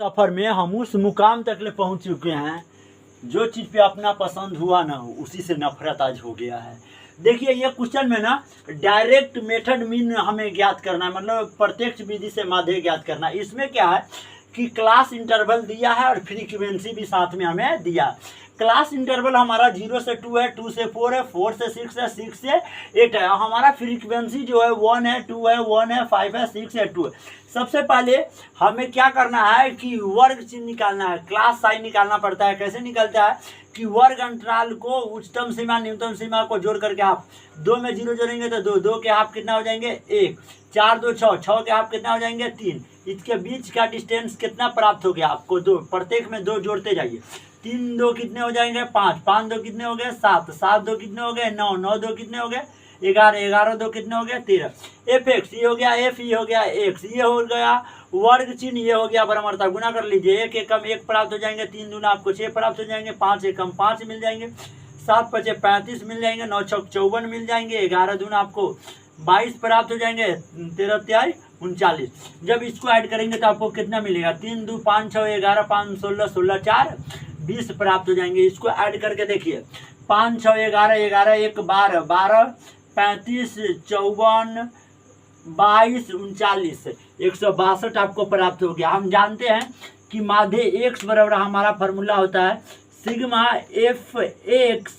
सफ़र में हम उस मुकाम तक ले पहुंच चुके हैं जो चीज़ पे अपना पसंद हुआ ना हो उसी से नफरत आज हो गया है। देखिए ये क्वेश्चन में ना डायरेक्ट मेथड मीन हमें ज्ञात करना है, मतलब प्रत्यक्ष विधि से माध्य ज्ञात करना है। इसमें क्या है कि क्लास इंटरवल दिया है और फ्रीक्वेंसी भी साथ में हमें दिया। क्लास इंटरवल हमारा 0 से 2 है, 2 से 4 है, 4 से 6 है, 6 से 8 है। हमारा फ्रीक्वेंसी जो है 1 है, 2 है, 1 है, 5 है, 6 है, 2 है। सबसे पहले हमें क्या करना है कि वर्ग चिन्ह निकालना है, क्लास साइन निकालना पड़ता है। कैसे निकलता है कि वर्ग अंतराल को उच्चतम सीमा न्यूनतम सीमा को जोड़ करके आप 2 में 0 जोड़ेंगे तो 2, 2 के हाफ कितना हो जाएंगे 1, 4 2 6, 6 के हाफ कितना हो जाएंगे 3। इसके बीच का डिस्टेंस कितना प्राप्त हो गया आपको 2, प्रत्येक में 2 जोड़ते जाइए। 3 2 कितने हो जाएंगे 5, 5 2 कितने हो गए 7, 7 2 कितने हो गए 9, 9 2 कितने हो गए 11, 11 2 कितने हो गए 13। एफ एक्स ये हो गया, एफ ये हो गया, एक्स ये हो गया, वर्ग चिन्ह ये हो गया, बराबरता गुना कर लीजिए। 1 एकम 1 प्राप्त हो जाएंगे, 3 दूना आपको 6 प्राप्त हो जाएंगे, 5 एकम 5 मिल जाएंगे, 7 5 35 मिल जाएंगे, 9 6 54 मिल जाएंगे, 11 दूना आपको 22 प्राप्त हो जाएंगे, 13 3 39। जब इसको ऐड करेंगे तो आपको कितना मिलेगा 3 2 5 6 11 5 16 16 4 20 प्राप्त हो जाएंगे। इसको ऐड करके देखिए 5 6 11 11 1 12 12 35 54 22 39 162 आपको प्राप्त हो गया। हम जानते हैं कि माध्य एक्स बराबर हमारा फॉर्मूला होता है सिग्मा एफ एक्स,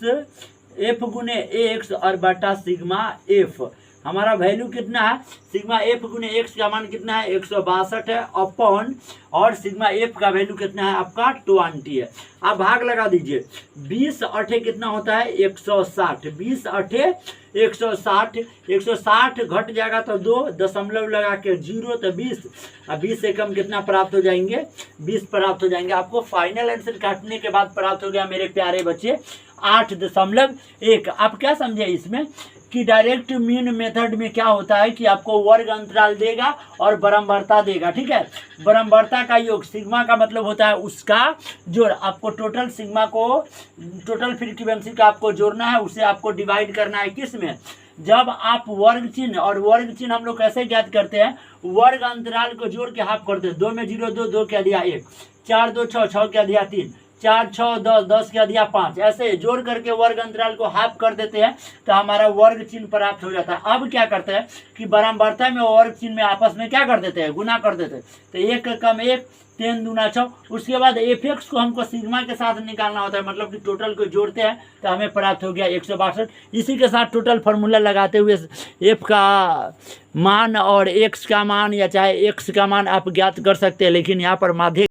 एफ गुने एक्स और बटा सिग्मा एफ। हमारा वैल्यू कितना है सिग्मा एफ गुने एक्स का मान कितना है 162 है अपॉन, और सिग्मा एफ का वैल्यू कितना है आपका 20 है। आप भाग लगा दीजिए 20 8 कितना होता है 160, 20 8 160, 160 घट जाएगा तो 2 दशमलव लगा के 0 तो 20, अब 20 से कम कितना प्राप्त हो जाएंगे 20 प्राप्त हो जाएंगे। आपको फाइनल आंसर काटने के बाद प्राप्त हो गया मेरे प्यारे बच्चे 8.1। आप क्या समझे इसमें कि डायरेक्ट मीन मेथड में क्या होता है कि आपको वर्ग अंतराल देगा और बराबरता देगा, ठीक है। बराबरता का योग सिग्मा का मतलब होता है उसका जोड़, आपको टोटल सिग्मा को टोटल फ्रीक्वेंसी का आपको जोड़ना है, उसे आपको डिवाइड करना है किस में, जब आप वर्ग चिन्ह, और वर्ग चिन्ह हम लोग कैसे ज्ञात करते हैं वर्ग अंतराल को जोड़ के हाफ करते हैं। 2 में 0 2, 2 क्या दिया 1, 4 2 6, 6 क्या दिया 3, 4 6 10, 10 क्या दिया 5, ऐसे जोड़ करके वर्ग अंतराल को हाफ कर देते हैं तो हमारा वर्ग चिन्ह प्राप्त हो जाता है। अब क्या करते हैं कि बराबरता में वर्ग चिन्ह में आपस में क्या कर देते हैं गुना कर देते हैं, तो 1 कम 1 3 दूना 6। उसके बाद एफ एक्स को हमको सिग्मा के साथ निकालना होता है, मतलब कि टोटल को जोड़ते हैं तो हमें प्राप्त हो गया 162। इसी के साथ टोटल फार्मूला लगाते हुए एफ का मान और एक्स का मान या चाहे एक्स का मान आप ज्ञात कर सकते हैं, लेकिन यहाँ पर माध्य